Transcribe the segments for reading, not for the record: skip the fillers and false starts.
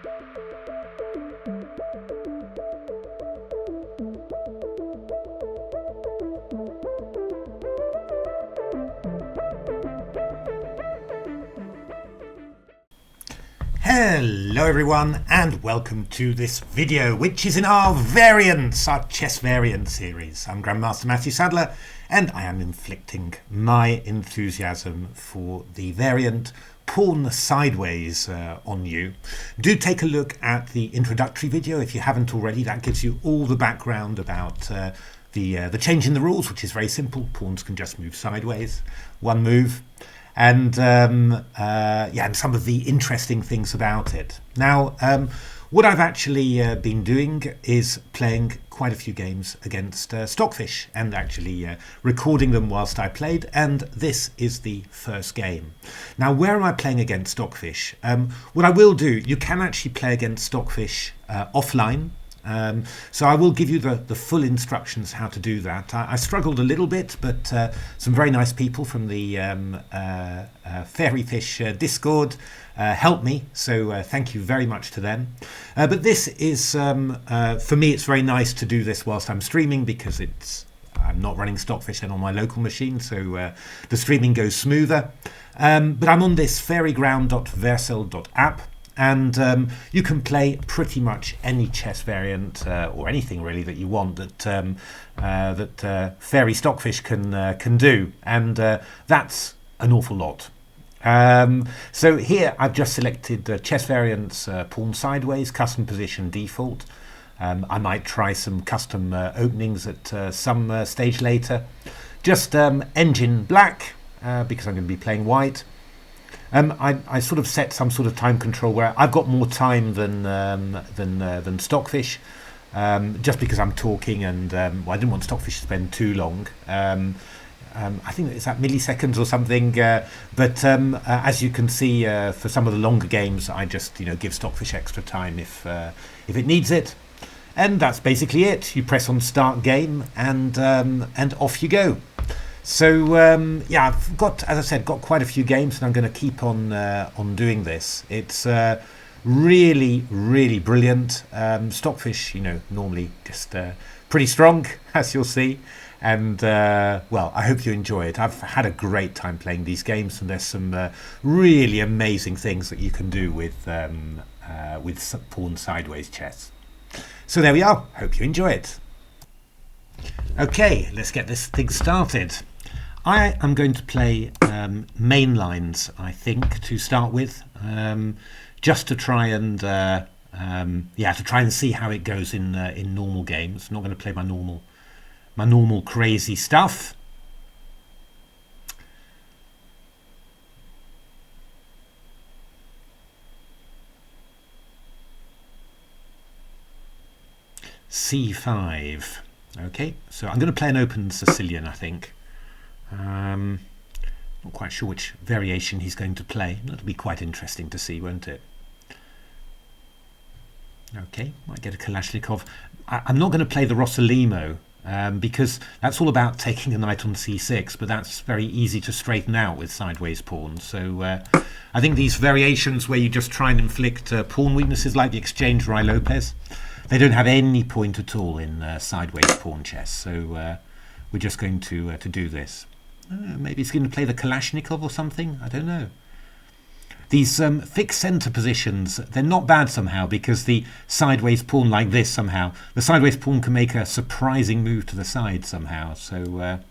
Hello everyone and welcome to this video which is in our variants, our chess variant series. I'm Grandmaster Matthew Sadler and I am inflicting my enthusiasm for the variant Pawn Sideways on you. Do take a look at the introductory video if you haven't already. That gives you all the background about the change in the rules, which is very simple. Pawns can just move sideways, one move. And and some of the interesting things about it. Now, what I've actually been doing is playing quite a few games against Stockfish and actually recording them whilst I played, and this is the first game. Now, where am I playing against Stockfish? What I will do, you can actually play against Stockfish offline. So I will give you the full instructions how to do that. I struggled a little bit, but some very nice people from the Fairy Fish Discord helped me, so thank you very much to them. But this is, for me, it's very nice to do this whilst I'm streaming because I'm not running Stockfish then on my local machine, so the streaming goes smoother. But I'm on this fairyground.vercel.app. And you can play pretty much any chess variant or anything really that you want that Fairy Stockfish can do, and that's an awful lot. So here I've just selected chess variants Pawn Sideways, custom position default. I might try some custom openings at some stage later. Just engine black because I'm going to be playing white. I sort of set some sort of time control where I've got more time than Stockfish, just because I'm talking and well, I didn't want Stockfish to spend too long. I think it's at milliseconds or something, but as you can see, for some of the longer games, I just give Stockfish extra time if it needs it, and that's basically it. You press on Start Game, and off you go. So yeah, I've got, as I said, quite a few games, and I'm going to keep on doing this. It's really, really brilliant. Stockfish, normally just pretty strong, as you'll see. And well, I hope you enjoy it. I've had a great time playing these games, and there's some really amazing things that you can do with Pawn Sideways chess. So there we are. Hope you enjoy it. Okay, let's get this thing started. I am going to play main lines, I think, to start with, just to try and see how it goes in normal games. I'm not going to play my normal crazy stuff. C5. Okay, so I'm going to play an open Sicilian, I think. Not quite sure which variation he's going to play. That'll be quite interesting to see, won't it? Okay, might get a Kalashnikov. I'm not going to play the Rossolimo because that's all about taking a knight on c6, but that's very easy to straighten out with sideways pawns. So I think these variations where you just try and inflict pawn weaknesses like the exchange Rai Lopez, they don't have any point at all in sideways pawn chess. So we're just going to do this. Maybe he's going to play the Kalashnikov or something. I don't know. These fixed center positions, they're not bad somehow, because the sideways pawn like this somehow, the sideways pawn can make a surprising move to the side somehow. So,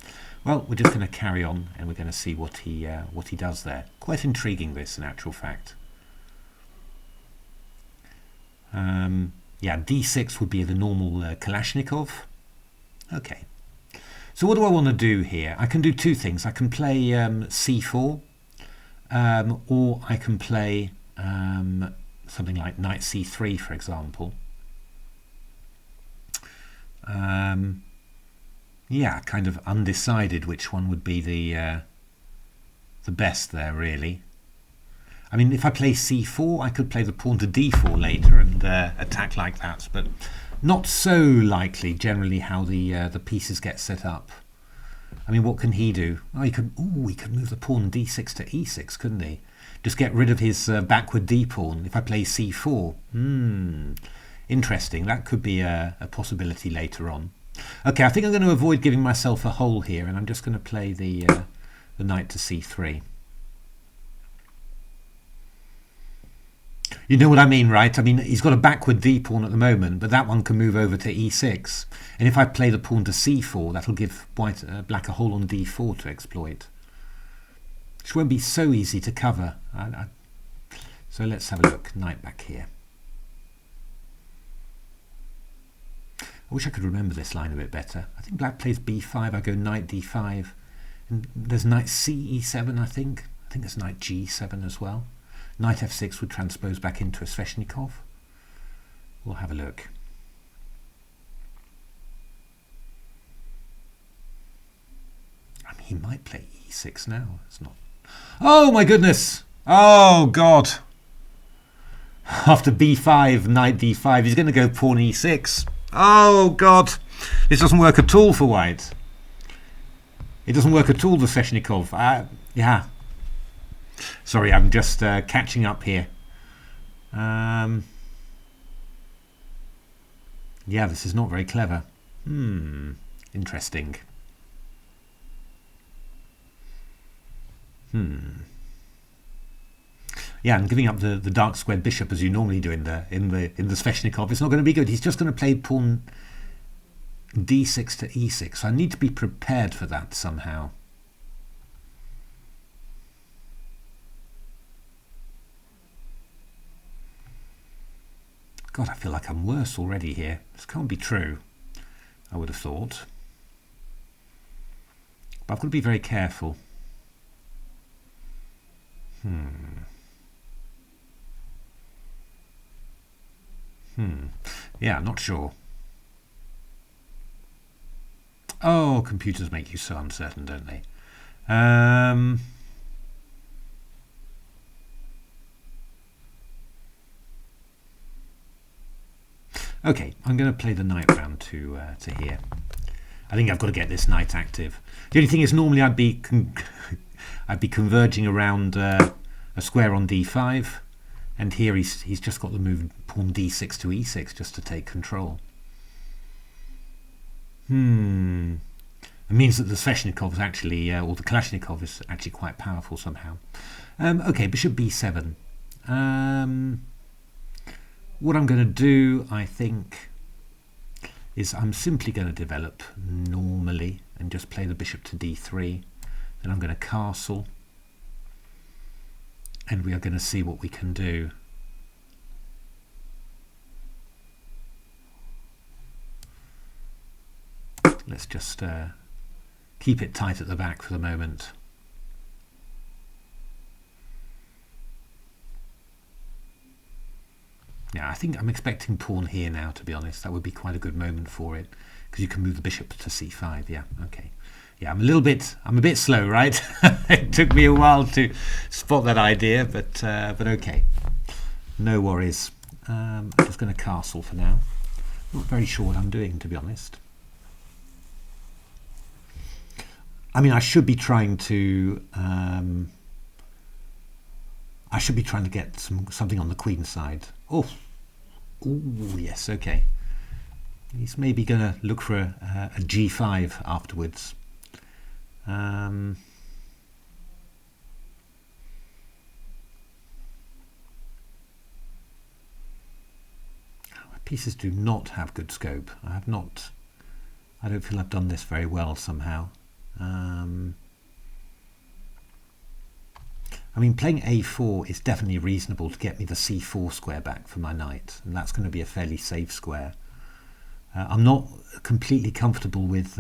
well, we're just going to carry on and we're going to see what he does there. Quite intriguing, this, in actual fact. Yeah, d6 would be the normal Kalashnikov. Okay. So what do I want to do here? I can do two things. I can play c4, or I can play something like knight c3, for example. Yeah, kind of undecided which one would be the best there, really. I mean, if I play c4, I could play the pawn to d4 later and attack like that, but not so likely generally how the pieces get set up. I mean, what can he do? Oh, he could move the pawn d6 to e6, couldn't he? just get rid of his backward d pawn if I play c4. Interesting. That could be a possibility later on. Okay, I think I'm going to avoid giving myself a hole here, and I'm just going to play the knight to c3. You know what I mean, right? I mean, he's got a backward d pawn at the moment, but that one can move over to e6. And if I play the pawn to c4, that'll give black a hole on d4 to exploit, which won't be so easy to cover. So let's have a look. Knight back here. I wish I could remember this line a bit better. I think black plays b5, I go knight d5, and there's knight ce7, I think. I think there's knight g7 as well. Knight f6 would transpose back into a Sveshnikov. We'll have a look. I mean, he might play e6 now. It's not. Oh my goodness! Oh God! After b5, knight d5, he's going to go pawn e6. Oh God! This doesn't work at all for white. It doesn't work at all, the Sveshnikov. Yeah. Sorry, I'm just catching up here. Yeah, this is not very clever. Interesting. Yeah, and giving up the dark squared bishop as you normally do in the Sveshnikov, it's not going to be good. He's just going to play pawn d6 to e6. So I need to be prepared for that somehow. God, I feel like I'm worse already here. This can't be true, I would have thought. But I've got to be very careful. Yeah, I'm not sure. Oh, computers make you so uncertain, don't they? Okay, I'm going to play the knight round to here. I think I've got to get this knight active. The only thing is, normally I'd be converging around a square on d5, and here he's just got the move pawn d6 to e6 just to take control. It means that the Sveshnikov is actually, or the Kalashnikov is actually quite powerful somehow. Okay, bishop b7. What I'm going to do, I think, is I'm simply going to develop normally and just play the bishop to d3. Then I'm going to castle, and we are going to see what we can do. Let's just keep it tight at the back for the moment. Yeah, I think I'm expecting pawn here now, to be honest. That would be quite a good moment for it, because you can move the bishop to c5. Yeah, okay. Yeah, I'm a bit slow, right? It took me a while to spot that idea, but okay. No worries. I'm just going to castle for now. Not very sure what I'm doing, to be honest. I mean, I should be trying to get something on the queen side. Oh, yes, okay. He's maybe going to look for a g5 afterwards. My pieces do not have good scope. I don't feel I've done this very well somehow. I mean, playing a4 is definitely reasonable to get me the c4 square back for my knight, and that's going to be a fairly safe square. I'm not completely comfortable with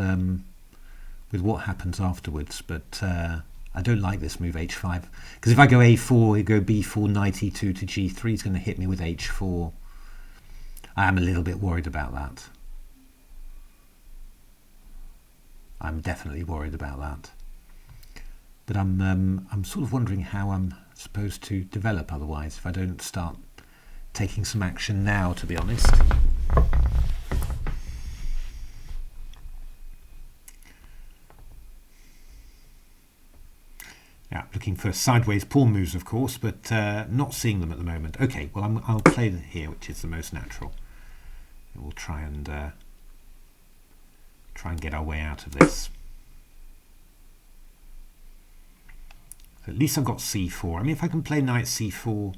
what happens afterwards, but I don't like this move h5, because if I go a4, you go b4, knight e2 to g3, he's going to hit me with h4. I am a little bit worried about that. I'm definitely worried about that. But I'm sort of wondering how I'm supposed to develop otherwise, if I don't start taking some action now, to be honest. Yeah, looking for sideways pawn moves, of course, but not seeing them at the moment. Okay, well, I'll play here, which is the most natural. We'll try and get our way out of this. So at least I've got c4. I mean, if I can play knight c4,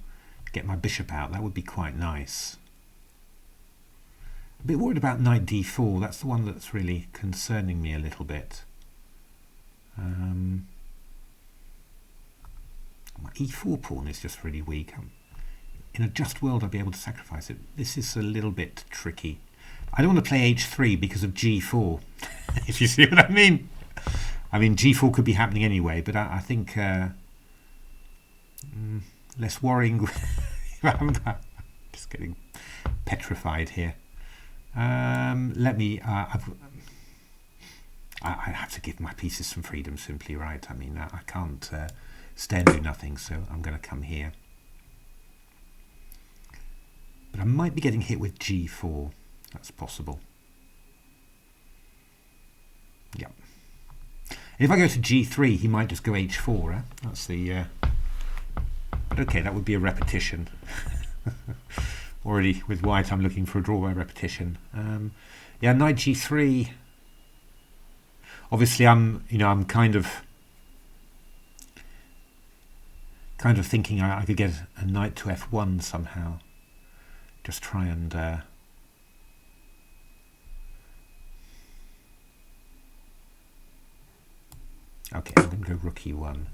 get my bishop out, that would be quite nice. A bit worried about knight d4. That's the one that's really concerning me a little bit. My e4 pawn is just really weak. In a just world, I'd be able to sacrifice it. This is a little bit tricky. I don't want to play h3 because of g4, if you see what I mean. I mean, g4 could be happening anyway, but I think less worrying. I'm just getting petrified here. Let me... I have to give my pieces some freedom, simply, right? I mean, I can't stay and do nothing, so I'm going to come here. But I might be getting hit with g4. That's possible. Yep. And if I go to g3, he might just go h4. That's the... But okay, that would be a repetition. Already with white, I'm looking for a draw by repetition. Yeah, knight g3. Obviously, I'm kind of thinking I could get a knight to f1 somehow. Just try and okay, I'm going to go rook e1.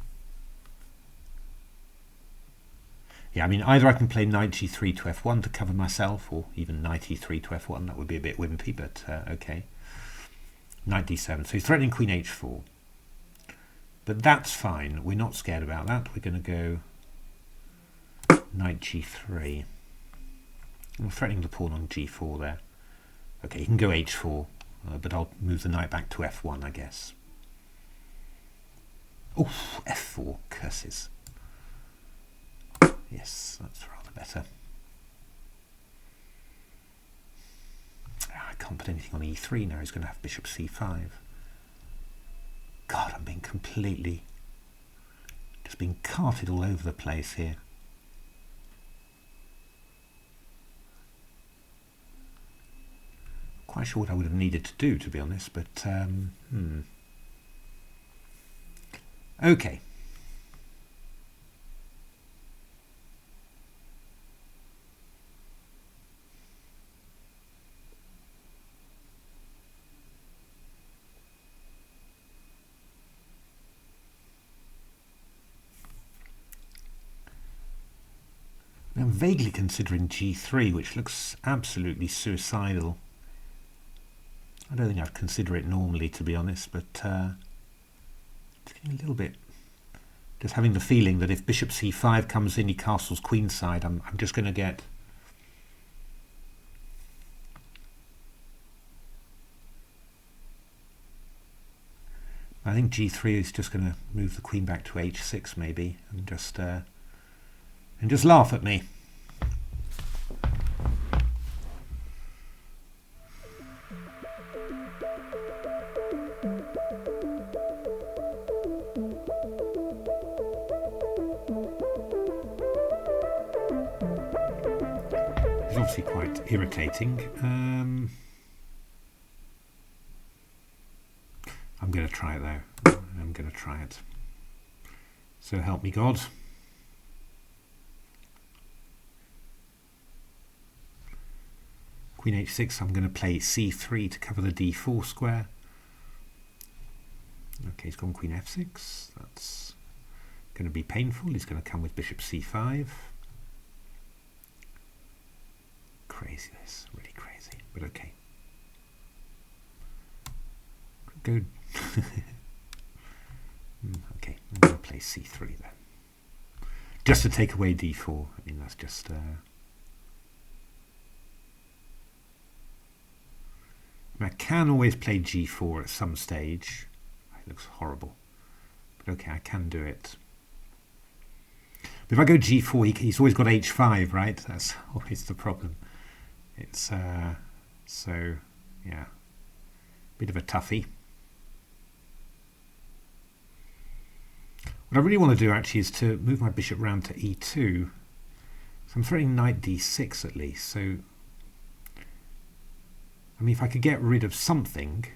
Yeah, I mean, either I can play knight g3 to f1 to cover myself, or even knight e3 to f1. That would be a bit wimpy, but okay. Knight d7. So he's threatening queen h4. But that's fine. We're not scared about that. We're going to go knight g3. I'm threatening the pawn on g4 there. Okay, he can go h4, but I'll move the knight back to f1, I guess. Oh, f4. Curses. Yes, that's rather better. I can't put anything on e3 now. He's going to have bishop c5. God, I'm being completely... just being carted all over the place here. Quite sure what I would have needed to do, to be honest, but... Okay. I'm vaguely considering g3, which looks absolutely suicidal. I don't think I'd consider it normally, to be honest, but it's getting a little bit... just having the feeling that if bishop c5 comes in, he castles queenside, I'm just going to get... I think g3 is just going to move the queen back to h6 maybe, and just laugh at me. It's obviously quite irritating. I'm going to try it though. I'm going to try it. So help me God. Queen h6, I'm going to play c3 to cover the d4 square. Okay, he's gone queen f6. That's going to be painful. He's going to come with bishop c5. Crazy, this. Really crazy. But okay. Good. Okay, I'm going to play c3 then. Just to take away d4. I mean, that's just... I can always play g4 at some stage. It looks horrible. But okay, I can do it. But if I go g4, he's always got h5, right? That's always the problem. It's, so, yeah. Bit of a toughie. What I really want to do actually is to move my bishop round to e2. So I'm threatening knight d6 at least. So, I mean, if I could get rid of something.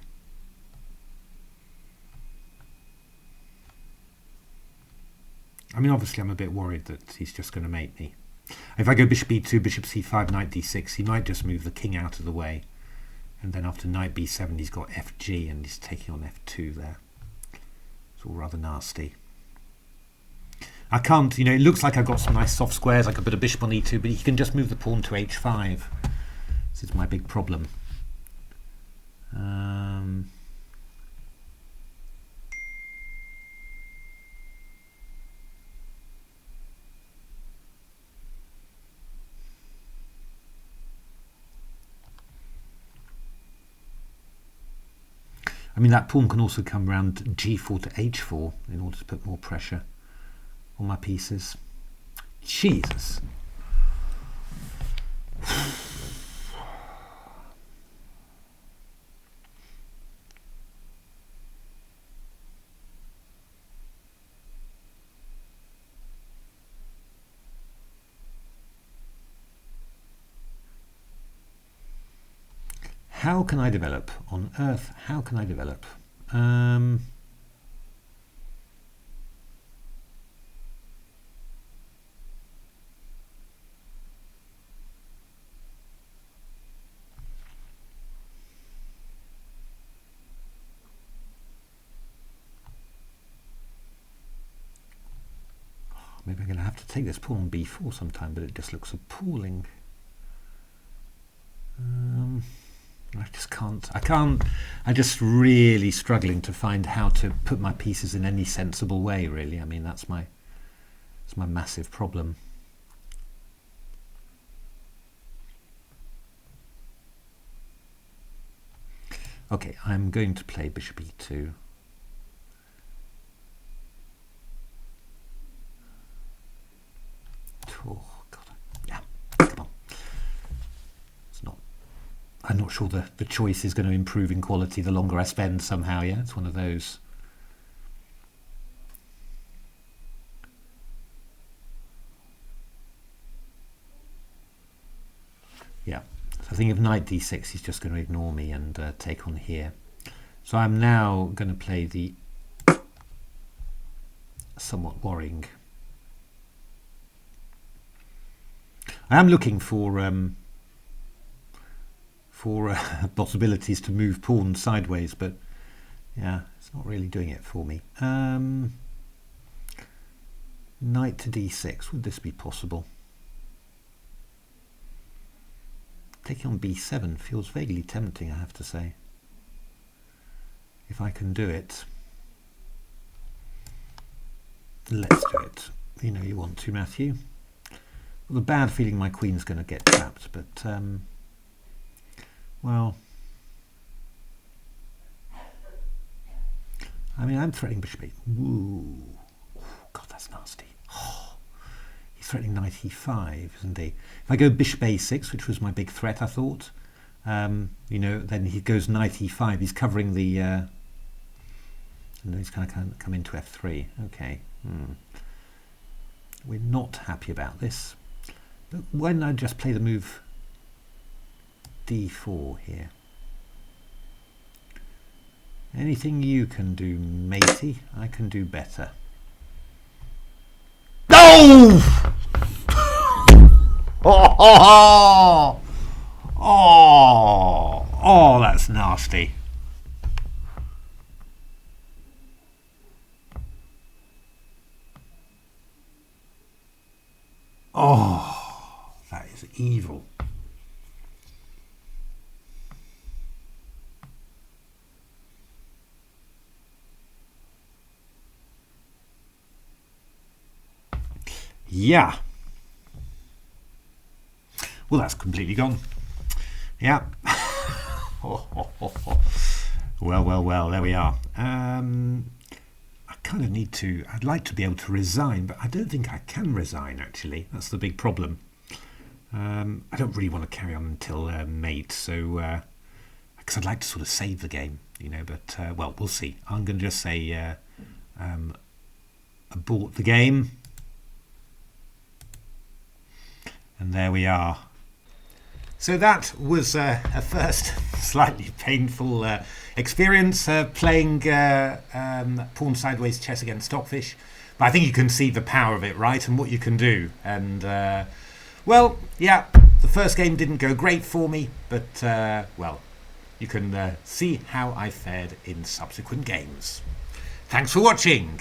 I mean, obviously I'm a bit worried that he's just going to mate me. If I go bishop e2, bishop c5, knight d6, he might just move the king out of the way. And then after knight b7, he's got fg and he's taking on f2 there. It's all rather nasty. I can't, you know, it looks like I've got some nice soft squares. I could put a bishop on e2, but he can just move the pawn to h5. This is my big problem. I mean, that pawn can also come round g4 to h4 in order to put more pressure on my pieces. Jesus. How can I develop? On Earth, how can I develop? Maybe I'm going to have to take this pawn on b4 sometime, but it just looks appalling. I just can't. I'm just really struggling to find how to put my pieces in any sensible way, really. I mean, that's my massive problem. Okay, I'm going to play bishop e2. Oh, God. Yeah, come on. It's not. I'm not sure the choice is going to improve in quality the longer I spend somehow, yeah? It's one of those. Yeah. So I think if knight d6, he's just going to ignore me and take on here. So I'm now going to play the somewhat worrying. I am looking for possibilities to move pawns sideways, but yeah, it's not really doing it for me. Knight to d6, would this be possible? Taking on b7 feels vaguely tempting, I have to say. If I can do it, let's do it. You know you want to, Matthew. Well, the bad feeling my queen's going to get trapped, but well, I mean, I'm threatening bishop 8. Ooh, God, that's nasty. Oh, he's threatening knight e5, isn't he? If I go bishop a6, which was my big threat, I thought, you know, then he goes knight e5. He's covering the, and then he's going to come into f3. Okay, we're not happy about this. But why don't I just play the move d4 here? Anything you can do, matey, I can do better. No! Oh, that's nasty. Oh, that is evil. Yeah. Well, that's completely gone. Yeah. Well, there we are. I kind of need to, I'd like to be able to resign, but I don't think I can resign, actually. That's the big problem. I don't really want to carry on until mate, so, because I'd like to sort of save the game, you know, but, well, we'll see. I'm going to just say, abort the game. And there we are. So that was a first slightly painful experience playing pawn sideways chess against Stockfish. But I think you can see the power of it, right, and what you can do. And, well, yeah, the first game didn't go great for me, but, well, you can see how I fared in subsequent games. Thanks for watching.